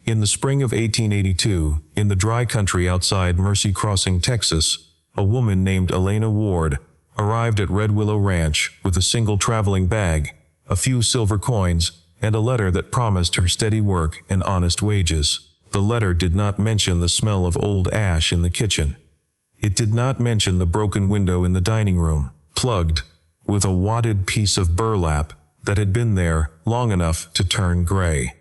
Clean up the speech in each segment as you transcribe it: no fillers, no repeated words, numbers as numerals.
In the spring of 1882, in the dry country outside Mercy Crossing, Texas, a woman named Elena Ward arrived at Red Willow Ranch with a single traveling bag, a few silver coins, and a letter that promised her steady work and honest wages. The letter did not mention the smell of old ash in the kitchen. It did not mention the broken window in the dining room, plugged, with a wadded piece of burlap that had been there long enough to turn gray.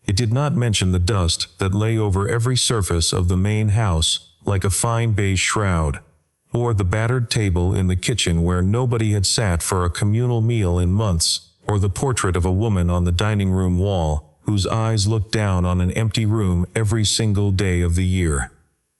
It did not mention the dust that lay over every surface of the main house like a fine beige shroud, or the battered table in the kitchen where nobody had sat for a communal meal in months, or the portrait of a woman on the dining room wall whose eyes looked down on an empty room every single day of the year.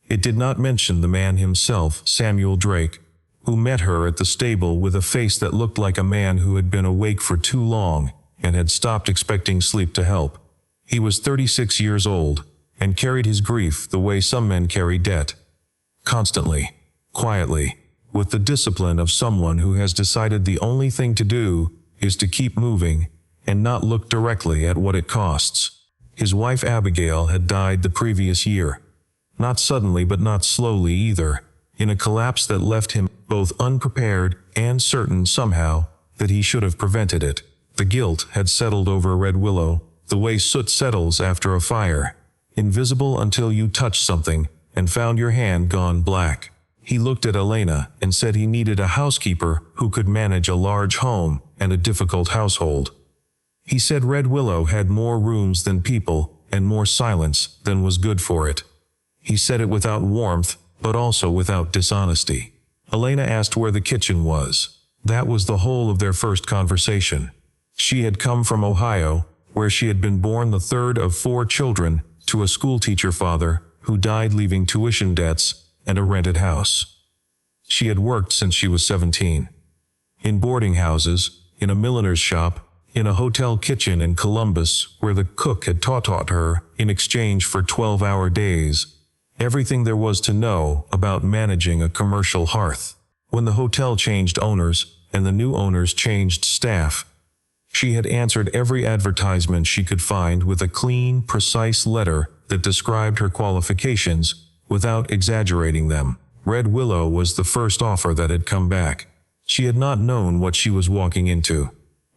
It did not mention the man himself, Samuel Drake, who met her at the stable with a face that looked like a man who had been awake for too long and had stopped expecting sleep to help. He was 36 years old, and carried his grief the way some men carry debt. Constantly, quietly, with the discipline of someone who has decided the only thing to do is to keep moving and not look directly at what it costs. His wife Abigail had died the previous year. Not suddenly but not slowly either, in a collapse that left him both unprepared and certain somehow that he should have prevented it. The guilt had settled over Red Willow, the way soot settles after a fire, invisible until you touched something and found your hand gone black. He looked at Elena and said he needed a housekeeper who could manage a large home and a difficult household. He said Red Willow had more rooms than people and more silence than was good for it. He said it without warmth, but also without dishonesty. Elena asked where the kitchen was. That was the whole of their first conversation. She had come from Ohio, where she had been born the third of 4 children to a schoolteacher father who died leaving tuition debts and a rented house. She had worked since she was 17. In boarding houses, in a milliner's shop, in a hotel kitchen in Columbus where the cook had taught her in exchange for 12-hour days. Everything there was to know about managing a commercial hearth. When the hotel changed owners and the new owners changed staff, she had answered every advertisement she could find with a clean, precise letter that described her qualifications without exaggerating them. Red Willow was the first offer that had come back. She had not known what she was walking into.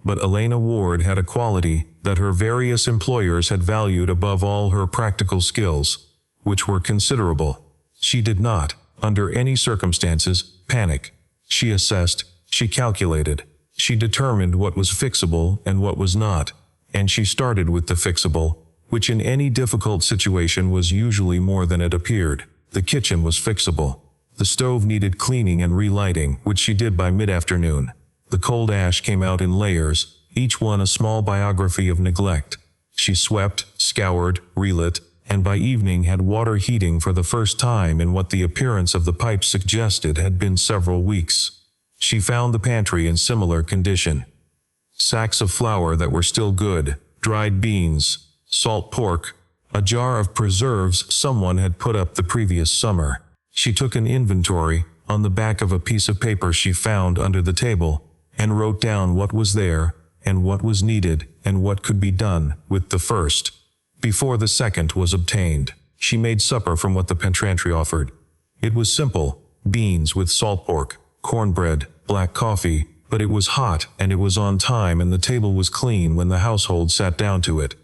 But Elena Ward had a quality that her various employers had valued above all her practical skills, which were considerable. She did not, under any circumstances, panic. She assessed, she calculated. She determined what was fixable and what was not, and she started with the fixable, which in any difficult situation was usually more than it appeared. The kitchen was fixable. The stove needed cleaning and relighting, which she did by mid-afternoon. The cold ash came out in layers, each one a small biography of neglect. She swept, scoured, relit, and by evening had water heating for the first time in what the appearance of the pipes suggested had been several weeks. She found the pantry in similar condition. Sacks of flour that were still good, dried beans, salt pork, a jar of preserves someone had put up the previous summer. She took an inventory on the back of a piece of paper she found under the table and wrote down what was there and what was needed and what could be done with the first before the second was obtained. She made supper from what the pantry offered. It was simple, beans with salt pork, cornbread, black coffee, but it was hot and it was on time and the table was clean when the household sat down to it.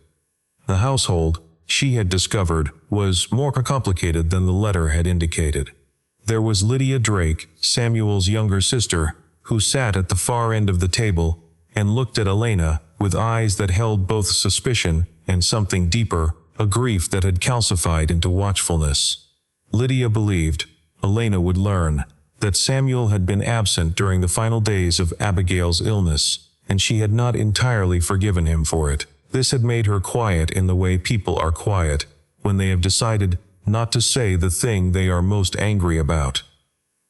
The household, she had discovered, was more complicated than the letter had indicated. There was Lydia Drake, Samuel's younger sister, who sat at the far end of the table and looked at Elena with eyes that held both suspicion and something deeper, a grief that had calcified into watchfulness. Lydia believed, Elena would learn, that Samuel had been absent during the final days of Abigail's illness, and she had not entirely forgiven him for it. This had made her quiet in the way people are quiet when they have decided not to say the thing they are most angry about.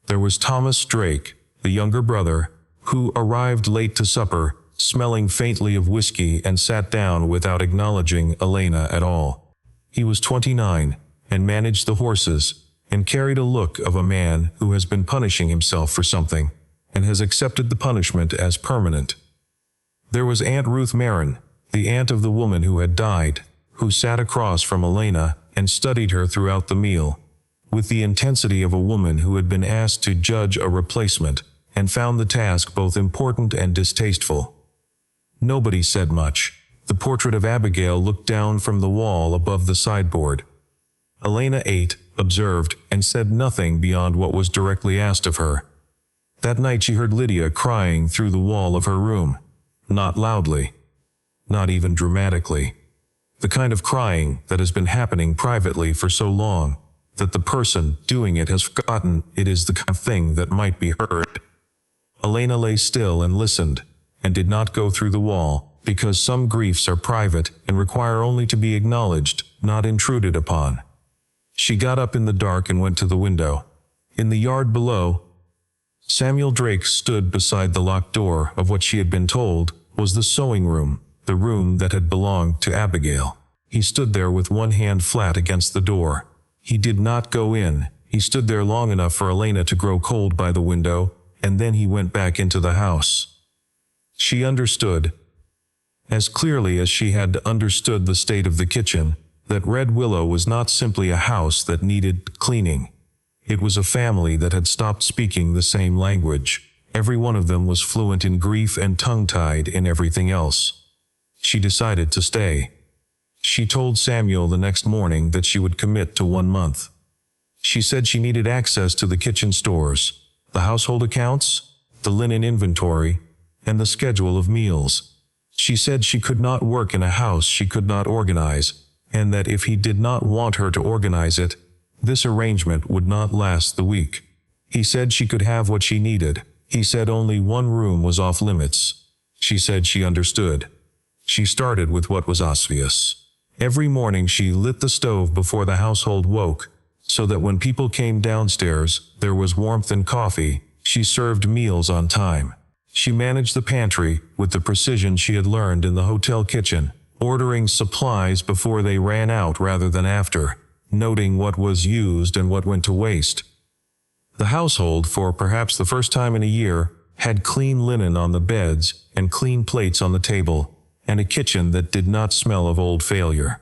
There was Thomas Drake, the younger brother, who arrived late to supper, smelling faintly of whiskey, and sat down without acknowledging Elena at all. He was 29, and managed the horses, and carried a look of a man who has been punishing himself for something, and has accepted the punishment as permanent. There was Aunt Ruth Marin, the aunt of the woman who had died, who sat across from Elena and studied her throughout the meal, with the intensity of a woman who had been asked to judge a replacement and found the task both important and distasteful. Nobody said much. The portrait of Abigail looked down from the wall above the sideboard. Elena ate, observed, and said nothing beyond what was directly asked of her. That night she heard Lydia crying through the wall of her room. Not loudly. Not even dramatically. The kind of crying that has been happening privately for so long that the person doing it has forgotten it is the kind of thing that might be heard. Elena lay still and listened, and did not go through the wall, because some griefs are private and require only to be acknowledged, not intruded upon. She got up in the dark and went to the window. In the yard below, Samuel Drake stood beside the locked door of what she had been told was the sewing room, the room that had belonged to Abigail. He stood there with one hand flat against the door. He did not go in. He stood there long enough for Elena to grow cold by the window, and then he went back into the house. She understood, as clearly as she had understood the state of the kitchen, that Red Willow was not simply a house that needed cleaning. It was a family that had stopped speaking the same language. Every one of them was fluent in grief and tongue-tied in everything else. She decided to stay. She told Samuel the next morning that she would commit to 1 month. She said she needed access to the kitchen stores, the household accounts, the linen inventory, and the schedule of meals. She said she could not work in a house she could not organize, and that if he did not want her to organize it, this arrangement would not last the week. He said she could have what she needed. He said only one room was off limits. She said she understood. She started with what was obvious. Every morning she lit the stove before the household woke, so that when people came downstairs, there was warmth and coffee. She served meals on time. She managed the pantry with the precision she had learned in the hotel kitchen, ordering supplies before they ran out rather than after, noting what was used and what went to waste. The household, for perhaps the first time in a year, had clean linen on the beds and clean plates on the table, and a kitchen that did not smell of old failure.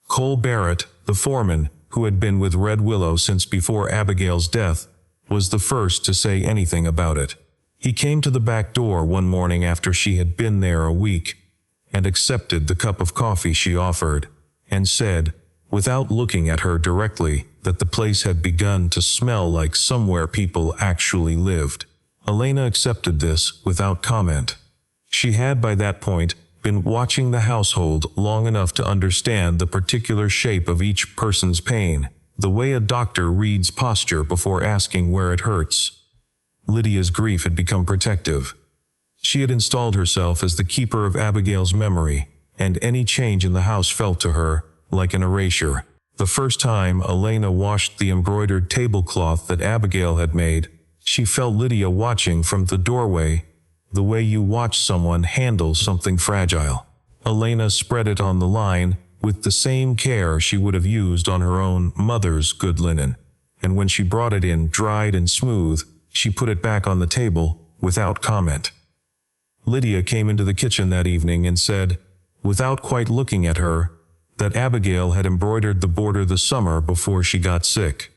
Cole Barrett, the foreman, who had been with Red Willow since before Abigail's death, was the first to say anything about it. He came to the back door one morning after she had been there a week, and accepted the cup of coffee she offered, and said, without looking at her directly, that the place had begun to smell like somewhere people actually lived. Elena accepted this without comment. She had by that point been watching the household long enough to understand the particular shape of each person's pain, the way a doctor reads posture before asking where it hurts. Lydia's grief had become protective. She had installed herself as the keeper of Abigail's memory, and any change in the house felt to her like an erasure. The first time Elena washed the embroidered tablecloth that Abigail had made, she felt Lydia watching from the doorway, the way you watch someone handle something fragile. Elena spread it on the line with the same care she would have used on her own mother's good linen, and when she brought it in dried and smooth, she put it back on the table without comment. Lydia came into the kitchen that evening and said, without quite looking at her, that Abigail had embroidered the border the summer before she got sick.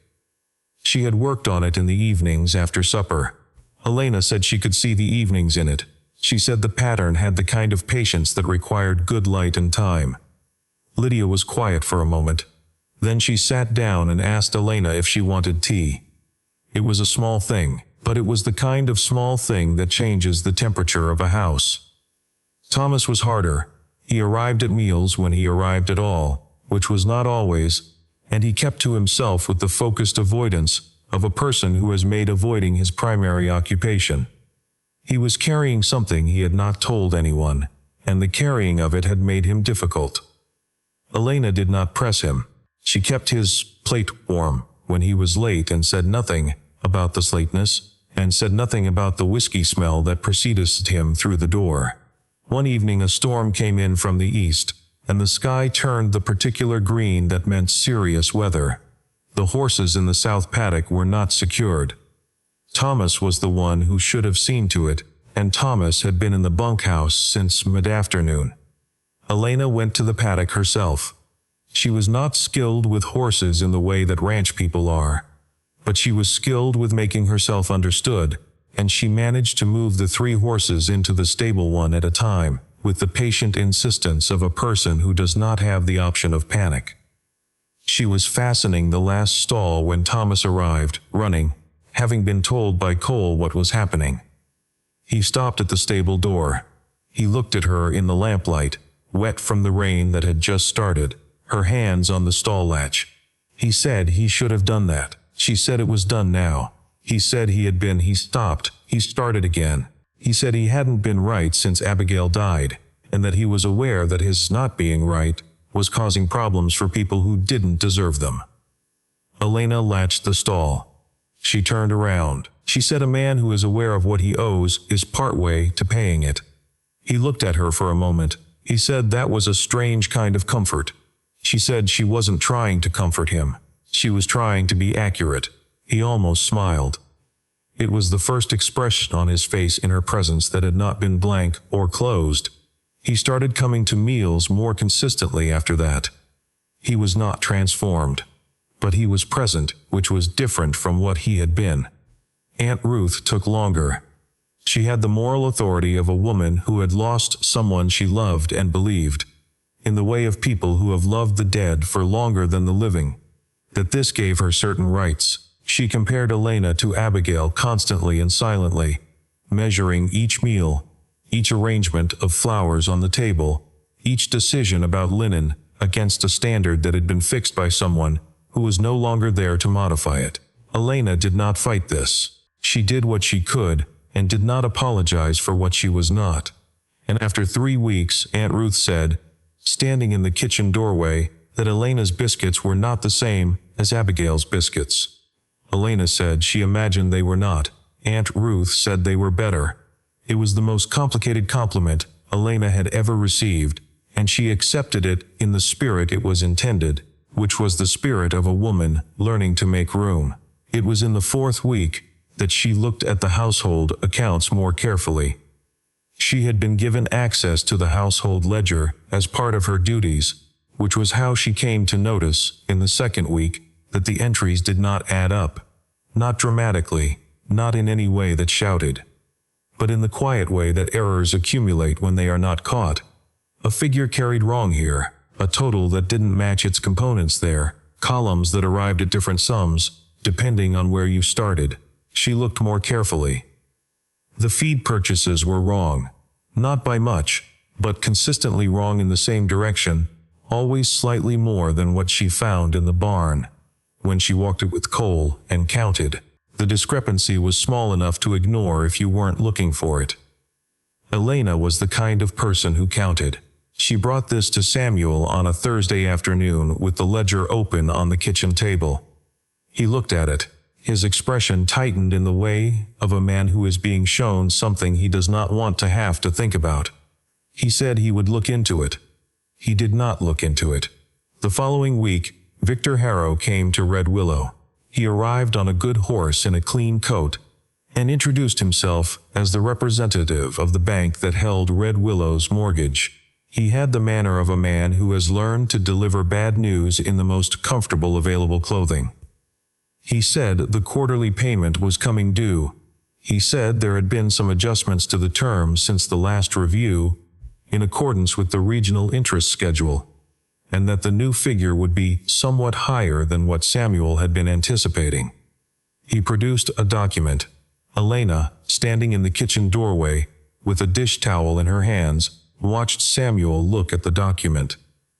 She had worked on it in the evenings after supper. Elena said she could see the evenings in it. She said the pattern had the kind of patience that required good light and time. Lydia was quiet for a moment. Then she sat down and asked Elena if she wanted tea. It was a small thing, but it was the kind of small thing that changes the temperature of a house. Thomas was harder. He arrived at meals when he arrived at all, which was not always, and he kept to himself with the focused avoidance of a person who has made avoiding his primary occupation. He was carrying something he had not told anyone, and the carrying of it had made him difficult. Elena did not press him. She kept his plate warm when he was late and said nothing about the lateness, and said nothing about the whiskey smell that preceded him through the door. One evening a storm came in from the east, and the sky turned the particular green that meant serious weather. The horses in the south paddock were not secured. Thomas was the one who should have seen to it, and Thomas had been in the bunkhouse since mid-afternoon. Elena went to the paddock herself. She was not skilled with horses in the way that ranch people are, but she was skilled with making herself understood, and she managed to move the 3 horses into the stable one at a time, with the patient insistence of a person who does not have the option of panic. She was fastening the last stall when Thomas arrived, running, having been told by Cole what was happening. He stopped at the stable door. He looked at her in the lamplight, wet from the rain that had just started, her hands on the stall latch. He said he should have done that. She said it was done now. He said he stopped, he started again. He said he hadn't been right since Abigail died, and that he was aware that his not being right was causing problems for people who didn't deserve them. Elena latched the stall. She turned around. She said a man who is aware of what he owes is partway to paying it. He looked at her for a moment. He said that was a strange kind of comfort. She said she wasn't trying to comfort him. She was trying to be accurate. He almost smiled. It was the first expression on his face in her presence that had not been blank or closed. He started coming to meals more consistently after that. He was not transformed, but he was present, which was different from what he had been. Aunt Ruth took longer. She had the moral authority of a woman who had lost someone she loved and believed, in the way of people who have loved the dead for longer than the living, that this gave her certain rights. She compared Elena to Abigail constantly and silently, measuring each meal, each arrangement of flowers on the table, each decision about linen against a standard that had been fixed by someone who was no longer there to modify it. Elena did not fight this. She did what she could and did not apologize for what she was not. And after 3 weeks, Aunt Ruth said, standing in the kitchen doorway, that Elena's biscuits were not the same as Abigail's biscuits. Elena said she imagined they were not. Aunt Ruth said they were better. It was the most complicated compliment Elena had ever received, and she accepted it in the spirit it was intended, which was the spirit of a woman learning to make room. It was in the 4th week that she looked at the household accounts more carefully. She had been given access to the household ledger as part of her duties, which was how she came to notice, in the 2nd week, that the entries did not add up. Not dramatically, not in any way that shouted, but in the quiet way that errors accumulate when they are not caught. A figure carried wrong here, a total that didn't match its components there, columns that arrived at different sums, depending on where you started. She looked more carefully. The feed purchases were wrong. Not by much, but consistently wrong in the same direction, always slightly more than what she found in the barn. When she walked it with Cole and counted, the discrepancy was small enough to ignore if you weren't looking for it. Elena was the kind of person who counted. She brought this to Samuel on a Thursday afternoon with the ledger open on the kitchen table. He looked at it. His expression tightened in the way of a man who is being shown something he does not want to have to think about. He said he would look into it. He did not look into it. The following week, Victor Harrow came to Red Willow. He arrived on a good horse in a clean coat, and introduced himself as the representative of the bank that held Red Willow's mortgage. He had the manner of a man who has learned to deliver bad news in the most comfortable available clothing. He said the quarterly payment was coming due. He said there had been some adjustments to the terms since the last review, in accordance with the regional interest schedule, and that the new figure would be somewhat higher than what Samuel had been anticipating. He produced a document. Elena, standing in the kitchen doorway, with a dish towel in her hands, watched Samuel look at the document.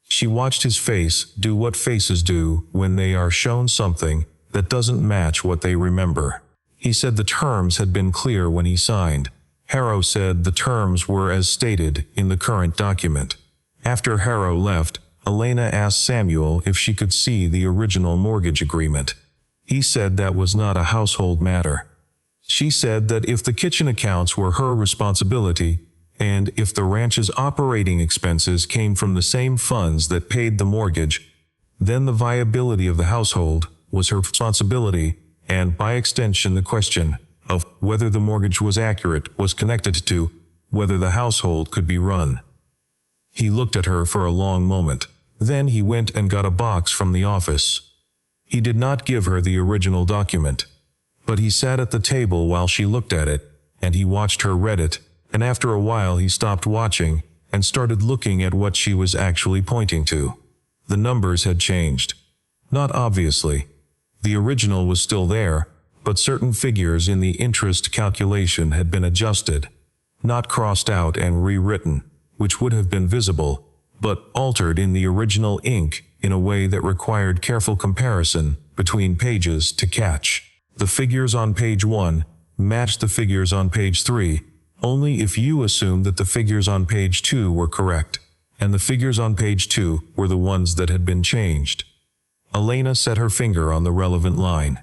She watched his face do what faces do when they are shown something that doesn't match what they remember. He said the terms had been clear when he signed. Harrow said the terms were as stated in the current document. After Harrow left, Elena asked Samuel if she could see the original mortgage agreement. He said that was not a household matter. She said that if the kitchen accounts were her responsibility, and if the ranch's operating expenses came from the same funds that paid the mortgage, then the viability of the household was her responsibility, and by extension the question of whether the mortgage was accurate was connected to whether the household could be run. He looked at her for a long moment. Then he went and got a box from the office. He did not give her the original document, but he sat at the table while she looked at it, and he watched her read it, and after a while he stopped watching and started looking at what she was actually pointing to. The numbers had changed. Not obviously. The original was still there, but certain figures in the interest calculation had been adjusted, not crossed out and rewritten, which would have been visible, but altered in the original ink in a way that required careful comparison between pages to catch. The figures on page 1 matched the figures on page 3, only if you assumed that the figures on page 2 were correct, and the figures on page 2 were the ones that had been changed. Elena set her finger on the relevant line.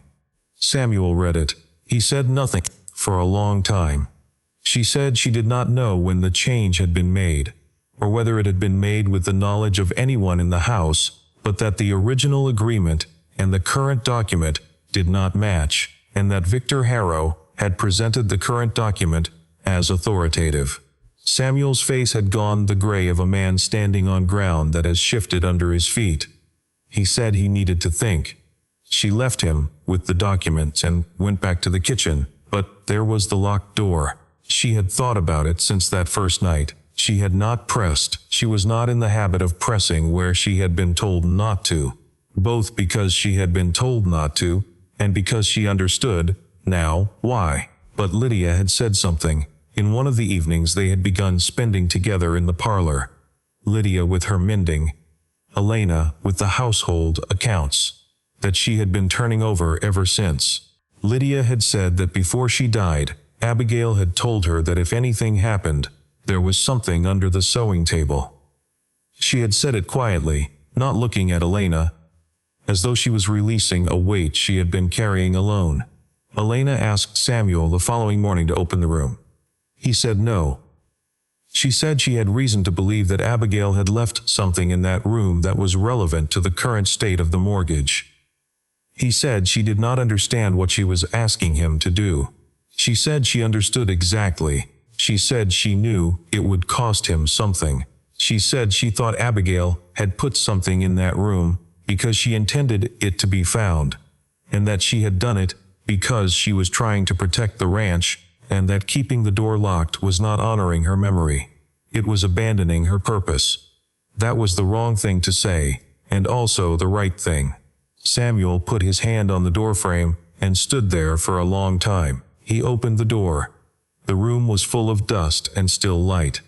Samuel read it. He said nothing for a long time. She said she did not know when the change had been made, or whether it had been made with the knowledge of anyone in the house, but that the original agreement and the current document did not match, and that Victor Harrow had presented the current document as authoritative. Samuel's face had gone the gray of a man standing on ground that has shifted under his feet. He said he needed to think. She left him with the documents and went back to the kitchen, but there was the locked door. She had thought about it since that first night. She had not pressed. She was not in the habit of pressing where she had been told not to, both because she had been told not to, and because she understood, now, why. But Lydia had said something. In one of the evenings they had begun spending together in the parlor. Lydia with her mending, Elena with the household accounts that she had been turning over ever since. Lydia had said that before she died, Abigail had told her that if anything happened, there was something under the sewing table. She had said it quietly, not looking at Elena, as though she was releasing a weight she had been carrying alone. Elena asked Samuel the following morning to open the room. He said no. She said she had reason to believe that Abigail had left something in that room that was relevant to the current state of the mortgage. He said she did not understand what she was asking him to do. She said she understood exactly. She said she knew it would cost him something. She said she thought Abigail had put something in that room because she intended it to be found, and that she had done it because she was trying to protect the ranch, and that keeping the door locked was not honoring her memory. It was abandoning her purpose. That was the wrong thing to say, and also the right thing. Samuel put his hand on the doorframe and stood there for a long time. He opened the door. The room was full of dust and still light.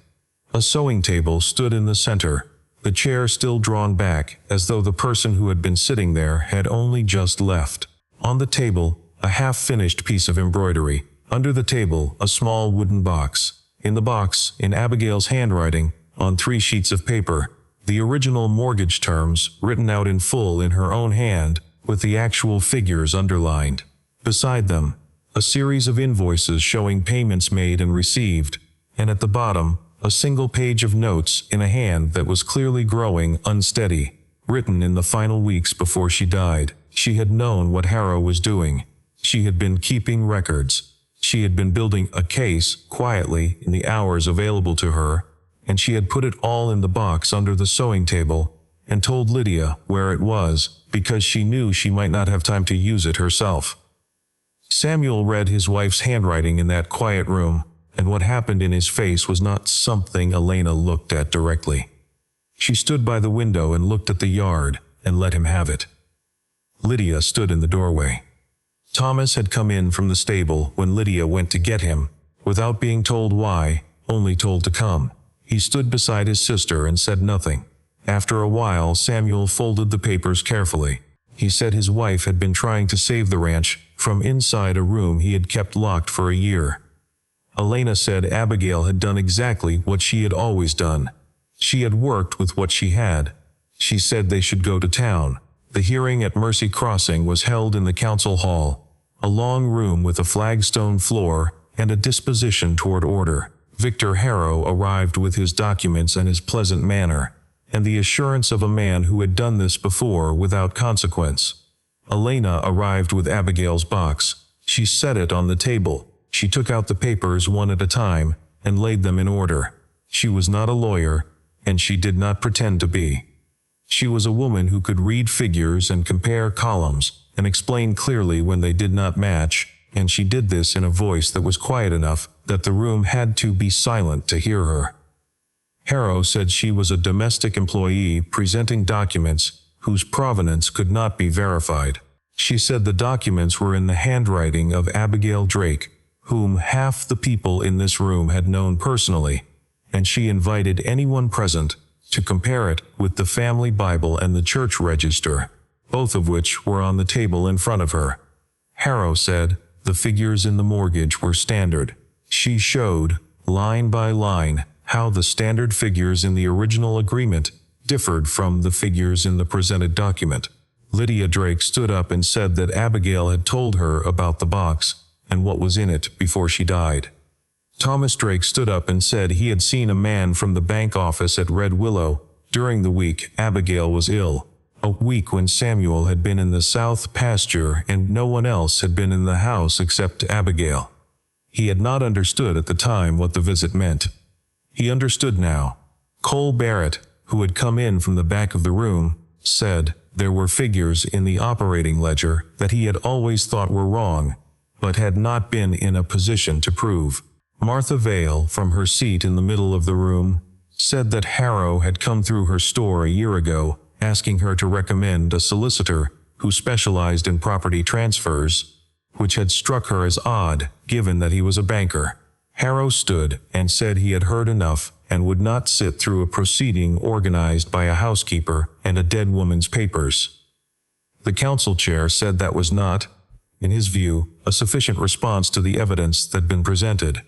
A sewing table stood in the center, the chair still drawn back as though the person who had been sitting there had only just left. On the table, a half-finished piece of embroidery. Under the table, a small wooden box. In the box, in Abigail's handwriting, on 3 sheets of paper, the original mortgage terms written out in full in her own hand, with the actual figures underlined. Beside them, a series of invoices showing payments made and received, and at the bottom, a single page of notes in a hand that was clearly growing unsteady, written in the final weeks before she died. She had known what Harrow was doing. She had been keeping records. She had been building a case quietly in the hours available to her, and she had put it all in the box under the sewing table and told Lydia where it was because she knew she might not have time to use it herself. Samuel read his wife's handwriting in that quiet room, and what happened in his face was not something Elena looked at directly. She stood by the window and looked at the yard and let him have it. Lydia stood in the doorway. Thomas had come in from the stable when Lydia went to get him, without being told why, only told to come. He stood beside his sister and said nothing. After a while, Samuel folded the papers carefully. He said his wife had been trying to save the ranch from inside a room he had kept locked for a year. Elena said Abigail had done exactly what she had always done. She had worked with what she had. She said they should go to town. The hearing at Mercy Crossing was held in the council hall, a long room with a flagstone floor and a disposition toward order. Victor Harrow arrived with his documents and his pleasant manner, and the assurance of a man who had done this before without consequence. Elena arrived with Abigail's box. She set it on the table. She took out the papers one at a time and laid them in order. She was not a lawyer, and she did not pretend to be. She was a woman who could read figures and compare columns, and explain clearly when they did not match, and she did this in a voice that was quiet enough that the room had to be silent to hear her. Harrow said she was a domestic employee presenting documents whose provenance could not be verified. She said the documents were in the handwriting of Abigail Drake, whom half the people in this room had known personally, and she invited anyone present to compare it with the family Bible and the church register, both of which were on the table in front of her. Harrow said the figures in the mortgage were standard. She showed, line by line, how the standard figures in the original agreement differed from the figures in the presented document. Lydia Drake stood up and said that Abigail had told her about the box and what was in it before she died. Thomas Drake stood up and said he had seen a man from the bank office at Red Willow during the week Abigail was ill, a week when Samuel had been in the south pasture and no one else had been in the house except Abigail. He had not understood at the time what the visit meant. He understood now. Cole Barrett, who had come in from the back of the room, said there were figures in the operating ledger that he had always thought were wrong, but had not been in a position to prove. Martha Vale, from her seat in the middle of the room, said that Harrow had come through her store a year ago, asking her to recommend a solicitor who specialized in property transfers, which had struck her as odd, given that he was a banker. Harrow stood and said he had heard enough and would not sit through a proceeding organized by a housekeeper and a dead woman's papers. The council chair said that was not, in his view, a sufficient response to the evidence that had been presented.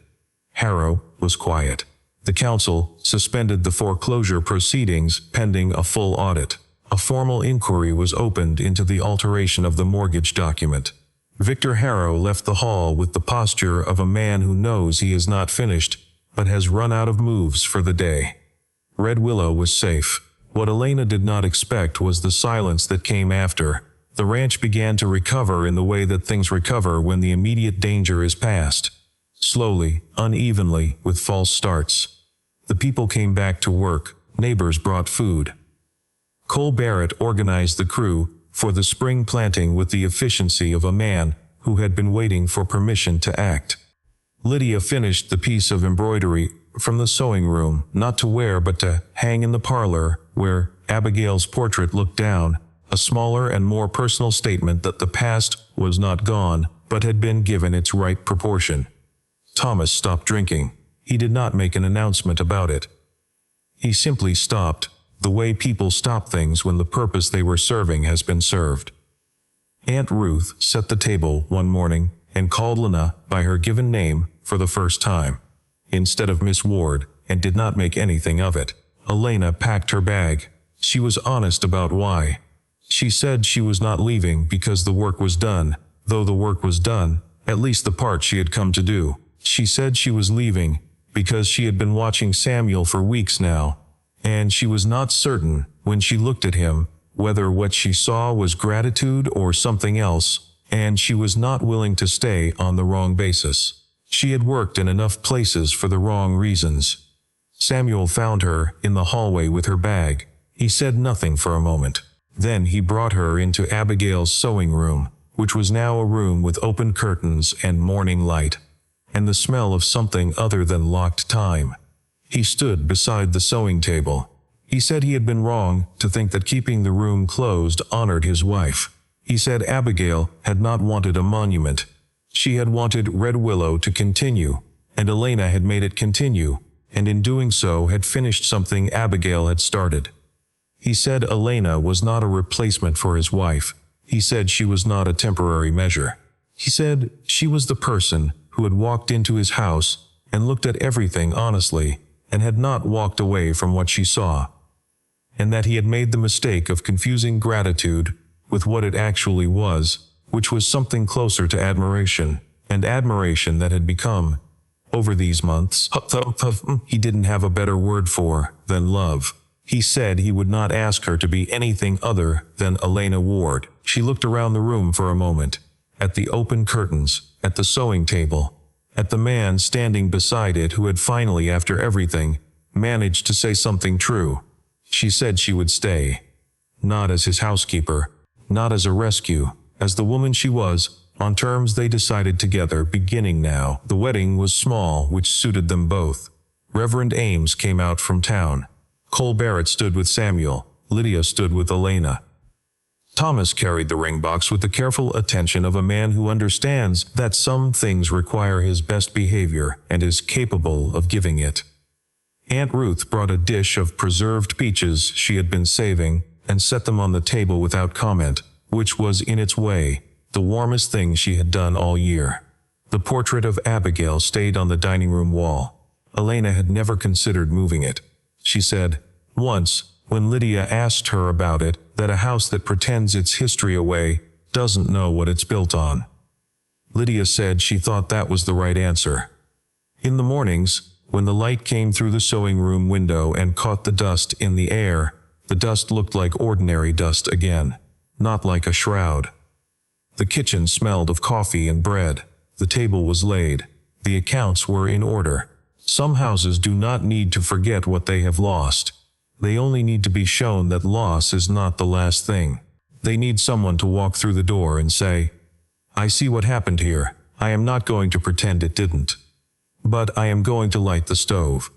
Harrow was quiet. The council suspended the foreclosure proceedings pending a full audit. A formal inquiry was opened into the alteration of the mortgage document. Victor Harrow left the hall with the posture of a man who knows he is not finished, but has run out of moves for the day. Red Willow was safe. What Elena did not expect was the silence that came after. The ranch began to recover in the way that things recover when the immediate danger is past. Slowly, unevenly, with false starts. The people came back to work. Neighbors brought food. Cole Barrett organized the crew for the spring planting with the efficiency of a man who had been waiting for permission to act. Lydia finished the piece of embroidery from the sewing room, not to wear but to hang in the parlor, where Abigail's portrait looked down, a smaller and more personal statement that the past was not gone, but had been given its right proportion. Thomas stopped drinking. He did not make an announcement about it. He simply stopped, the way people stop things when the purpose they were serving has been served. Aunt Ruth set the table one morning and called Lena by her given name for the first time, instead of Miss Ward, and did not make anything of it. Elena packed her bag. She was honest about why. She said she was not leaving because the work was done, though the work was done, at least the part she had come to do. She said she was leaving because she had been watching Samuel for weeks now, and she was not certain, when she looked at him, whether what she saw was gratitude or something else, and she was not willing to stay on the wrong basis. She had worked in enough places for the wrong reasons. Samuel found her in the hallway with her bag. He said nothing for a moment. Then he brought her into Abigail's sewing room, which was now a room with open curtains and morning light, and the smell of something other than locked time. He stood beside the sewing table. He said he had been wrong to think that keeping the room closed honored his wife. He said Abigail had not wanted a monument. She had wanted Red Willow to continue, and Elena had made it continue, and in doing so had finished something Abigail had started. He said Elena was not a replacement for his wife. He said she was not a temporary measure. He said she was the person who had walked into his house and looked at everything honestly, and had not walked away from what she saw, and that he had made the mistake of confusing gratitude with what it actually was, which was something closer to admiration, and admiration that had become, over these months, he didn't have a better word for, than love. He said he would not ask her to be anything other than Elena Ward. She looked around the room for a moment, at the open curtains, at the sewing table, at the man standing beside it who had finally, after everything, managed to say something true. She said she would stay. not as his housekeeper, not as a rescue, as the woman she was, on terms they decided together beginning now. The wedding was small, which suited them both. Reverend Ames came out from town. Cole Barrett stood with Samuel. Lydia stood with Elena. Thomas carried the ring box with the careful attention of a man who understands that some things require his best behavior and is capable of giving it. Aunt Ruth brought a dish of preserved peaches she had been saving and set them on the table without comment, which was, in its way, the warmest thing she had done all year. The portrait of Abigail stayed on the dining room wall. Elena had never considered moving it. She said, once, when Lydia asked her about it, that a house that pretends its history away doesn't know what it's built on. Lydia said she thought that was the right answer. In the mornings, when the light came through the sewing room window and caught the dust in the air, the dust looked like ordinary dust again, not like a shroud. The kitchen smelled of coffee and bread. The table was laid. The accounts were in order. Some houses do not need to forget what they have lost. They only need to be shown that loss is not the last thing. They need someone to walk through the door and say, I see what happened here. I am not going to pretend it didn't. But I am going to light the stove.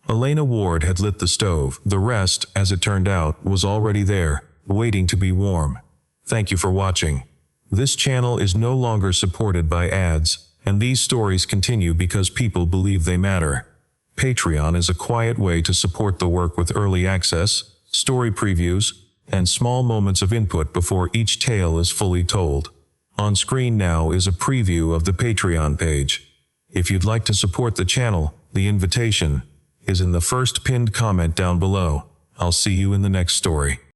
Elena Ward had lit the stove. The rest, as it turned out, was already there, waiting to be warm. Thank you for watching. This channel is no longer supported by ads, and these stories continue because people believe they matter. Patreon is a quiet way to support the work with early access, story previews, and small moments of input before each tale is fully told. On screen now is a preview of the Patreon page. If you'd like to support the channel, the invitation is in the first pinned comment down below. I'll see you in the next story.